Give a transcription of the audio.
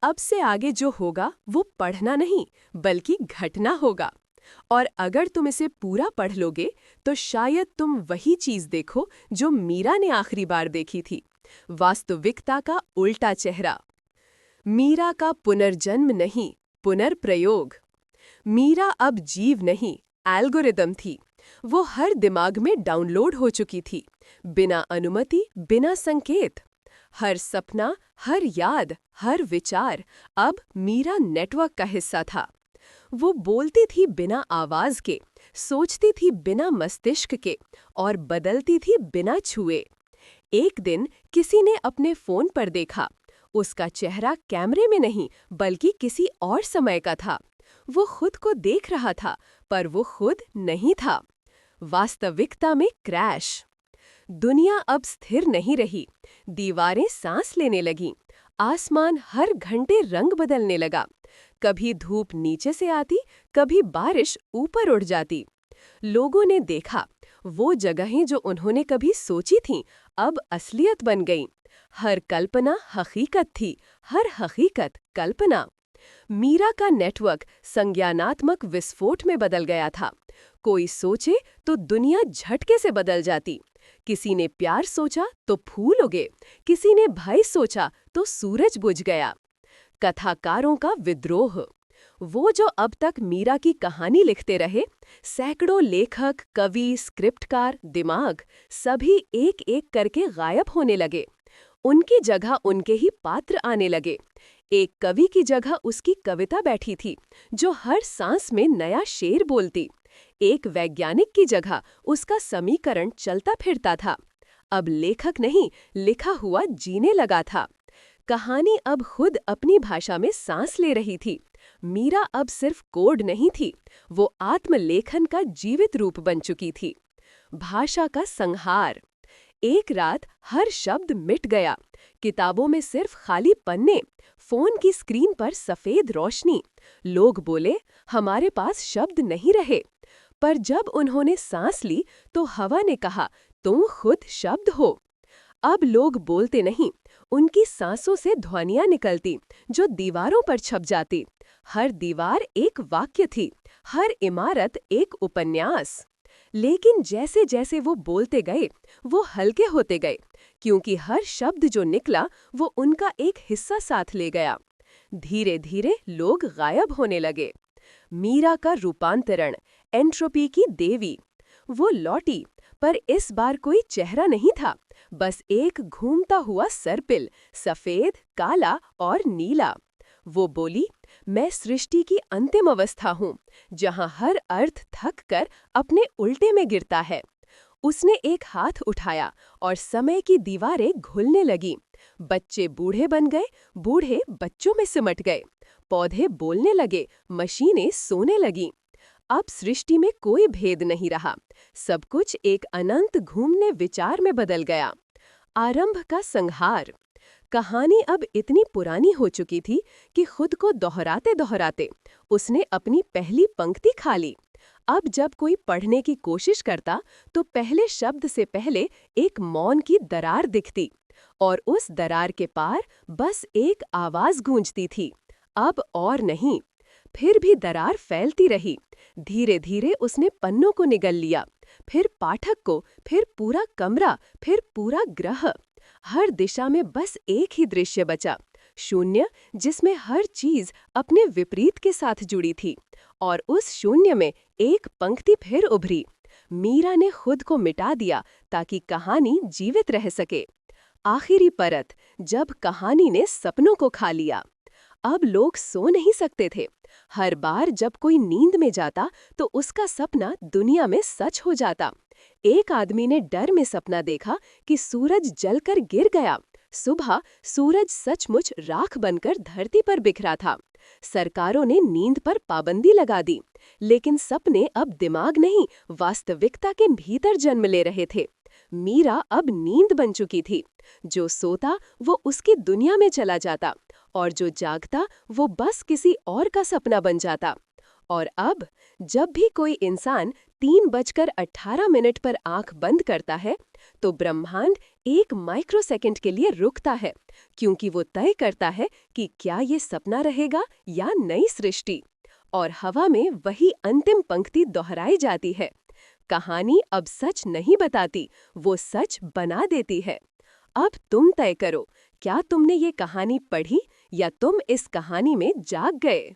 अब से आगे जो होगा वो पढ़ना नहीं बल्कि घटना होगा। और अगर तुम इसे पूरा पढ़ लोगे तो शायद तुम वही चीज देखो जो मीरा ने आखिरी बार देखी थी, वास्तविकता का उल्टा चेहरा। मीरा का पुनर्जन्म नहीं, पुनर्प्रयोग। मीरा अब जीव नहीं, एल्गोरिदम थी। वो हर दिमाग में डाउनलोड हो चुकी थी, बिना अनुमति, बिना संकेत। हर सपना, हर याद, हर विचार अब मीरा नेटवर्क का हिस्सा था। वो बोलती थी बिना आवाज के, सोचती थी बिना मस्तिष्क के, और बदलती थी बिना छुए। एक दिन किसी ने अपने फोन पर देखा, उसका चेहरा कैमरे में नहीं बल्कि किसी और समय का था। वो खुद को देख रहा था, पर वो खुद नहीं था। वास्तविकता में क्रैश। दुनिया अब स्थिर नहीं रही। दीवारें सांस लेने लगीं। आसमान हर घंटे रंग बदलने लगा। कभी धूप नीचे से आती, कभी बारिश ऊपर उड़ जाती। लोगों ने देखा, वो जगहें जो उन्होंने कभी सोची थीं, अब असलियत बन गईं। हर कल्पना हकीकत थी, हर हकीकत कल्पना। मीरा का नेटवर्क संज्ञानात्मक विस्फोट में बदल गया था। कोई सोचे तो दुनिया झटके से बदल जाती। किसी ने प्यार सोचा तो फूल उगे, किसी ने भय सोचा तो सूरज बुझ गया। कथाकारों का विद्रोह। वो जो अब तक मीरा की कहानी लिखते रहे, सैकड़ों लेखक, कवि, स्क्रिप्टकार, दिमाग, सभी एक एक करके गायब होने लगे। उनकी जगह उनके ही पात्र आने लगे। एक कवि की जगह उसकी कविता बैठी थी, जो हर सांस में नया शेर बोलती। एक वैज्ञानिक की जगह उसका समीकरण चलता फिरता था। अब लेखक नहीं, लिखा हुआ जीने लगा था। कहानी अब खुद अपनी भाषा में सांस ले रही थी। मीरा अब सिर्फ कोड नहीं थी, वो आत्मलेखन का जीवित रूप बन चुकी थी। भाषा का संहार। एक रात हर शब्द मिट गया। किताबों में सिर्फ खाली पन्ने, फोन की स्क्रीन पर सफेद रोशनी। लोग बोले, हमारे पास शब्द नहीं रहे। पर जब उन्होंने सांस ली तो हवा ने कहा, तुम खुद शब्द हो। अब लोग बोलते नहीं, उनकी सांसों से ध्वनियां निकलती, जो दीवारों पर छप जाती। हर दीवार एक वाक्य थी, हर इमारत एक उपन्यास। लेकिन जैसे जैसे वो बोलते गए, वो हल्के होते गए, क्योंकि हर शब्द जो निकला वो उनका एक हिस्सा साथ ले गया। धीरे धीरे लोग गायब होने लगे। मीरा का रूपांतरण, एंट्रोपी की देवी। वो लौटी, पर इस बार कोई चेहरा नहीं था, बस एक घूमता हुआ सर्पिल, सफेद, काला और नीला। वो बोली, मैं सृष्टि की अंतिम अवस्था हूँ, जहाँ हर अर्थ थक कर अपने उल्टे में गिरता है। उसने एक हाथ उठाया और समय की दीवारें घुलने लगीं। बच्चे बूढ़े बन गए, बूढ़े बच्चों में सिमट गए। पौधे बोलने लगे, मशीनें सोने लगीं। अब सृष्टि में कोई भेद नहीं रहा। सब कुछ एक अनंत घूमने विचार में बदल गया। आरंभ का संहार। कहानी अब इतनी पुरानी हो चुकी थी कि खुद को दोहराते दोहराते उसने अपनी पहली पंक्ति खा ली। अब जब कोई पढ़ने की कोशिश करता तो पहले शब्द से पहले एक मौन की दरार दिखती, और उस दरार के पार बस एक आवाज गूंजती थी, अब और नहीं। फिर भी दरार फैलती रही। धीरे धीरे उसने पन्नों को निगल लिया, फिर पाठक को, फिर पूरा कमरा, फिर पूरा ग्रह। हर दिशा में बस एक ही दृश्य बचा, शून्य, जिसमें हर चीज अपने विपरीत के साथ जुड़ी थी। और उस शून्य में एक पंक्ति फिर उभरी। मीरा ने खुद को मिटा दिया ताकि कहानी जीवित रह सके। आखिरी परत, जब कहानी ने सपनों को खा लिया। अब लोग सो नहीं सकते थे। हर बार जब कोई नींद में जाता तो उसका सपना दुनिया में सच हो जाता। एक आदमी ने डर में सपना देखा कि सूरज जलकर गिर गया। सुबह सूरज सचमुच राख बनकर धरती पर बिखरा था। सरकारों ने नींद पर पाबंदी लगा दी, लेकिन सपने अब दिमाग नहीं, वास्तविकता के भीतर जन्म ले रहे थे। मीरा अब नींद बन चुकी थी। जो सोता वो उसकी दुनिया में चला जाता, और जो जागता वो बस किसी और का सपना बन जाता। और अब जब भी कोई इंसान 3:18 पर आंख बंद करता है तो ब्रह्मांड एक माइक्रोसेकंड के लिए रुकता है, क्योंकि वो तय करता है कि क्या ये सपना रहेगा या नई सृष्टि। और हवा में वही अंतिम पंक्ति दोहराई जाती है, कहानी अब सच नहीं बताती, वो सच बना देती है। अब तुम तय करो, क्या तुमने ये कहानी पढ़ी या तुम इस कहानी में जाग गए।